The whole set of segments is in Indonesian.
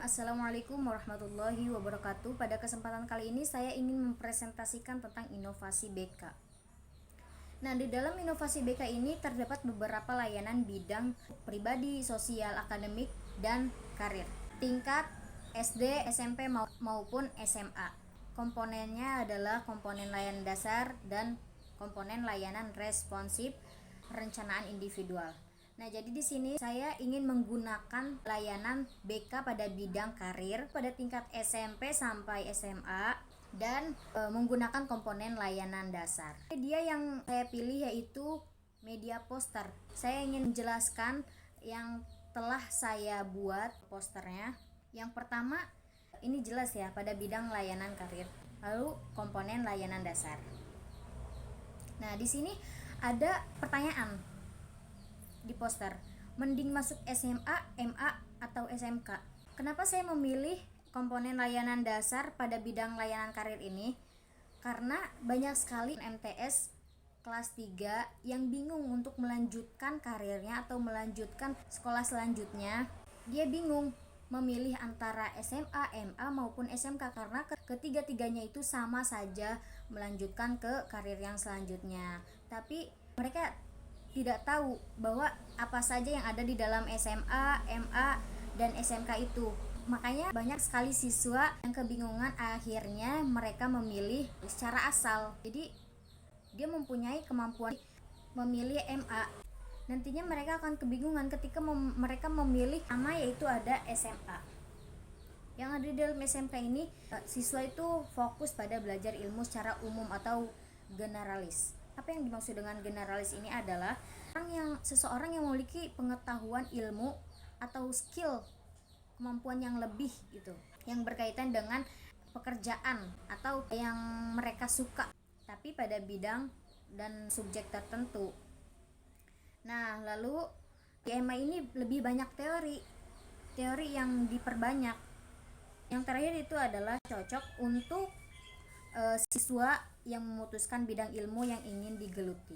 Assalamualaikum warahmatullahi wabarakatuh. Pada kesempatan kali ini saya ingin mempresentasikan tentang inovasi BK. Nah, di dalam inovasi BK ini terdapat beberapa layanan bidang pribadi, sosial, akademik, dan karir. Tingkat SD, SMP maupun SMA. Komponennya adalah komponen layanan dasar dan komponen layanan responsif perencanaan individual. Nah, jadi di sini saya ingin menggunakan layanan BK pada bidang karir pada tingkat SMP sampai SMA dan menggunakan komponen layanan dasar. Media yang saya pilih yaitu media poster. Saya ingin menjelaskan yang telah saya buat posternya. Yang pertama, ini jelas ya pada bidang layanan karir. Lalu komponen layanan dasar. Nah, di sini ada pertanyaan di poster, mending masuk SMA, MA, atau SMK? Kenapa saya memilih komponen layanan dasar pada bidang layanan karir ini? Karena banyak sekali MTS kelas 3 yang bingung untuk melanjutkan karirnya atau melanjutkan sekolah selanjutnya. Dia bingung memilih antara SMA, MA maupun SMK karena ketiga-tiganya itu sama saja melanjutkan ke karir yang selanjutnya. Tapi mereka tidak tahu bahwa apa saja yang ada di dalam SMA, MA, dan SMK itu. Makanya banyak sekali siswa yang kebingungan, akhirnya mereka memilih secara asal. Jadi dia mempunyai kemampuan memilih MA. Nantinya mereka akan kebingungan ketika mereka memilih sama, yaitu ada SMA. Yang ada di dalam SMK ini, siswa itu fokus pada belajar ilmu secara umum atau generalis. Apa yang dimaksud dengan generalis ini adalah seseorang yang memiliki pengetahuan ilmu atau skill, kemampuan yang lebih gitu, yang berkaitan dengan pekerjaan atau yang mereka suka, tapi pada bidang dan subjek tertentu. Nah, lalu di MA ini lebih banyak teori yang diperbanyak. Yang terakhir itu adalah cocok untuk siswa yang memutuskan bidang ilmu yang ingin digeluti.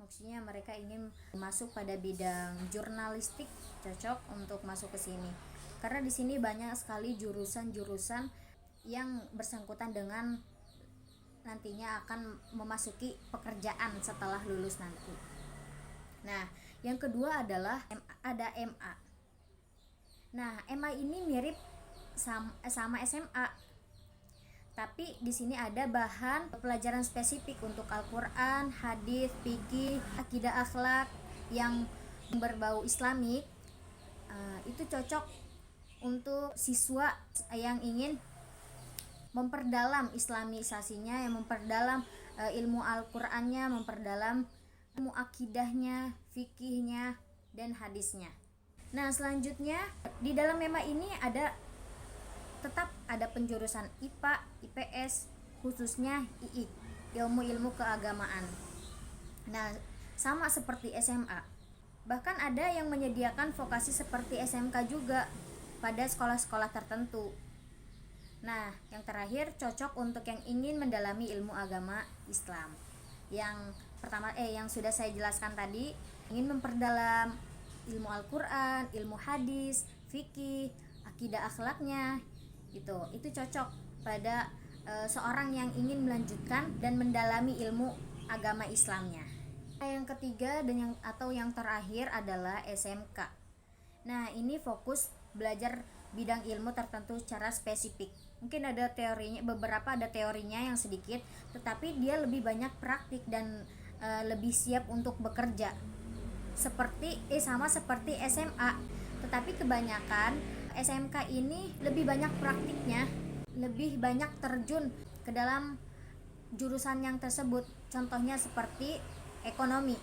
Maksudnya mereka ingin masuk pada bidang jurnalistik, cocok untuk masuk ke sini. Karena di sini banyak sekali jurusan-jurusan yang bersangkutan dengan nantinya akan memasuki pekerjaan setelah lulus nanti. Nah, yang kedua adalah ada MA. Nah, MA ini mirip sama SMA. Tapi di sini ada bahan pelajaran spesifik untuk Al-Quran, hadis, fikih, akidah, akhlak yang berbau Islamik. Itu cocok untuk siswa yang ingin memperdalam islamisasinya, yang memperdalam ilmu Al-Qurannya, memperdalam ilmu akidahnya, fikihnya, dan hadisnya. Nah, selanjutnya di dalam MEMA ini tetap ada penjurusan IPA, IPS, khususnya II, ilmu-ilmu keagamaan. Nah, sama seperti SMA. Bahkan ada yang menyediakan vokasi seperti SMK juga pada sekolah-sekolah tertentu. Nah, yang terakhir cocok untuk yang ingin mendalami ilmu agama Islam. Yang pertama yang sudah saya jelaskan tadi, ingin memperdalam ilmu Al-Quran, ilmu hadis, fikih, akidah akhlaknya, itu cocok pada seorang yang ingin melanjutkan dan mendalami ilmu agama Islamnya. Yang ketiga dan yang terakhir adalah SMK. Nah, ini fokus belajar bidang ilmu tertentu secara spesifik. Mungkin ada teorinya, beberapa ada teorinya yang sedikit, tetapi dia lebih banyak praktik dan lebih siap untuk bekerja. Sama seperti SMA, tetapi kebanyakan SMK ini lebih banyak praktiknya, lebih banyak terjun ke dalam jurusan yang tersebut. Contohnya seperti ekonomi.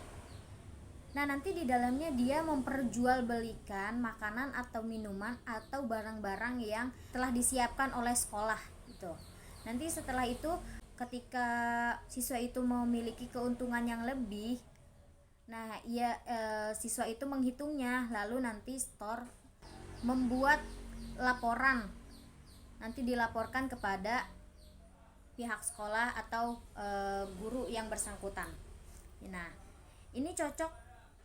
Nah, nanti di dalamnya dia memperjualbelikan makanan atau minuman atau barang-barang yang telah disiapkan oleh sekolah gitu. Nanti setelah itu ketika siswa itu memiliki keuntungan yang lebih, nah siswa itu menghitungnya, lalu nanti store membuat laporan, nanti dilaporkan kepada pihak sekolah atau guru yang bersangkutan. Nah, ini cocok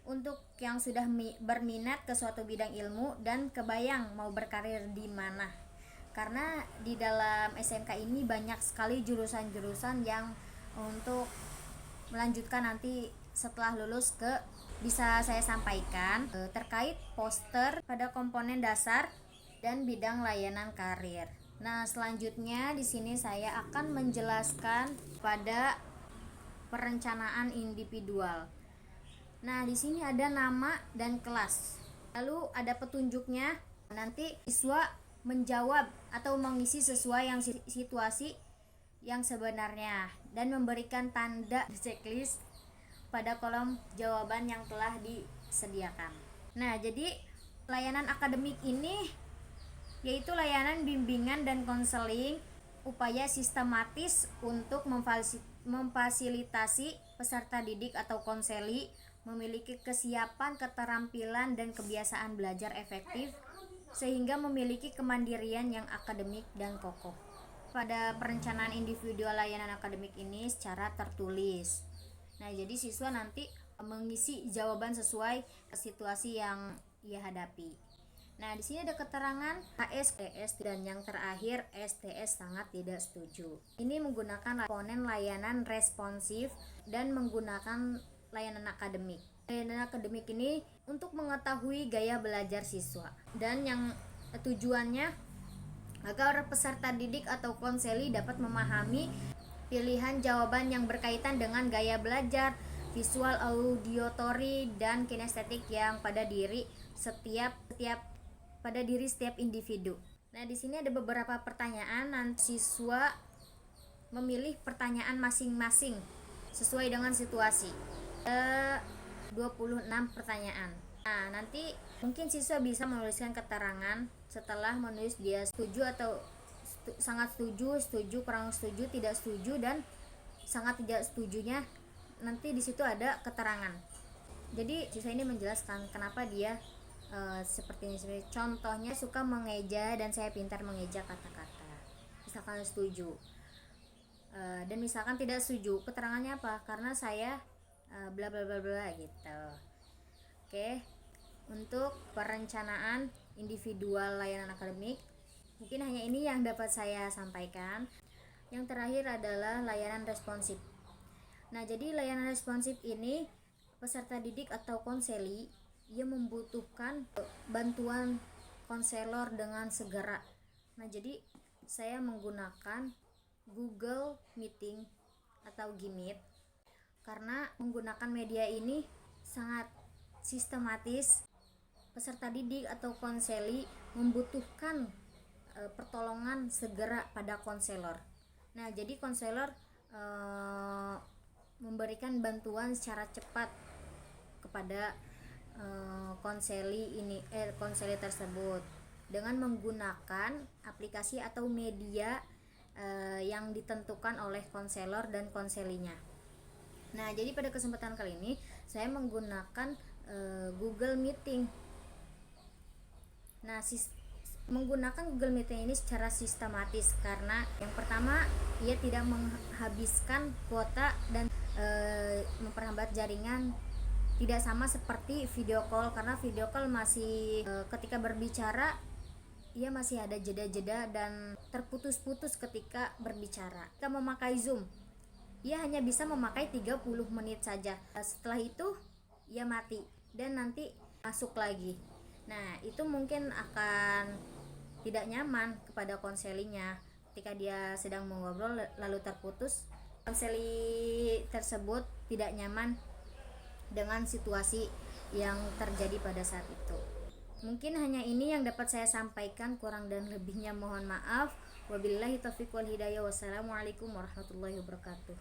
untuk yang sudah berminat ke suatu bidang ilmu dan kebayang mau berkarir di mana. Karena di dalam SMK ini banyak sekali jurusan-jurusan yang untuk melanjutkan nanti setelah lulus ke bisa saya sampaikan terkait poster pada komponen dasar dan bidang layanan karir. Nah, selanjutnya di sini saya akan menjelaskan pada perencanaan individual. Nah, di sini ada nama dan kelas. Lalu ada petunjuknya. Nanti siswa menjawab atau mengisi sesuai yang situasi yang sebenarnya dan memberikan tanda checklist pada kolom jawaban yang telah disediakan. Nah, jadi layanan akademik ini yaitu layanan bimbingan dan konseling, upaya sistematis untuk memfasilitasi peserta didik atau konseli memiliki kesiapan, keterampilan, dan kebiasaan belajar efektif sehingga memiliki kemandirian yang akademik dan kokoh. Pada perencanaan individual layanan akademik ini secara tertulis. Nah, jadi siswa nanti mengisi jawaban sesuai situasi yang ia hadapi. Nah, di sini ada keterangan AS, TS, dan yang terakhir STS sangat tidak setuju. Ini menggunakan komponen layanan responsif dan menggunakan layanan akademik. Layanan akademik ini untuk mengetahui gaya belajar siswa dan yang tujuannya agar peserta didik atau konseli dapat memahami pilihan jawaban yang berkaitan dengan gaya belajar, visual, auditory, dan kinestetik yang pada diri setiap individu. Nah, di sini ada beberapa pertanyaan. Nanti siswa memilih pertanyaan masing-masing sesuai dengan situasi. 26 pertanyaan. Nah, nanti mungkin siswa bisa menuliskan keterangan setelah menulis dia setuju atau sangat setuju, setuju, kurang setuju, tidak setuju, dan sangat tidak setujunya. Nanti di situ ada keterangan. Jadi siswa ini menjelaskan kenapa dia seperti ini. Contohnya, suka mengeja dan saya pintar mengeja kata-kata. Misalkan setuju. Dan misalkan tidak setuju, keterangannya apa? Karena saya bla bla bla bla gitu. Oke. Untuk perencanaan individual layanan akademik, mungkin hanya ini yang dapat saya sampaikan. Yang terakhir adalah layanan responsif. Nah, jadi layanan responsif ini peserta didik atau konseli ia membutuhkan bantuan konselor dengan segera. Nah, jadi saya menggunakan Google Meeting atau Gmeet karena menggunakan media ini sangat sistematis. Peserta didik atau konseli membutuhkan pertolongan segera pada konselor. Nah, jadi konselor memberikan bantuan secara cepat kepada konseli tersebut dengan menggunakan aplikasi atau media yang ditentukan oleh konselor dan konselinya. Nah, jadi pada kesempatan kali ini saya menggunakan Google Meeting. Nah, menggunakan Google Meeting ini secara sistematis karena yang pertama, ia tidak menghabiskan kuota dan memperhambat jaringan. Tidak sama seperti video call, karena video call masih ketika berbicara ia masih ada jeda-jeda dan terputus-putus ketika berbicara. Kita memakai Zoom, ia hanya bisa memakai 30 menit saja. Setelah itu ia mati dan nanti masuk lagi. Nah, itu mungkin akan tidak nyaman kepada konselinya ketika dia sedang mengobrol lalu terputus. Konseli tersebut tidak nyaman dengan situasi yang terjadi pada saat itu. Mungkin hanya ini yang dapat saya sampaikan, kurang dan lebihnya mohon maaf. Wabillahi taufiq wal hidayah. Wassalamualaikum warahmatullahi wabarakatuh.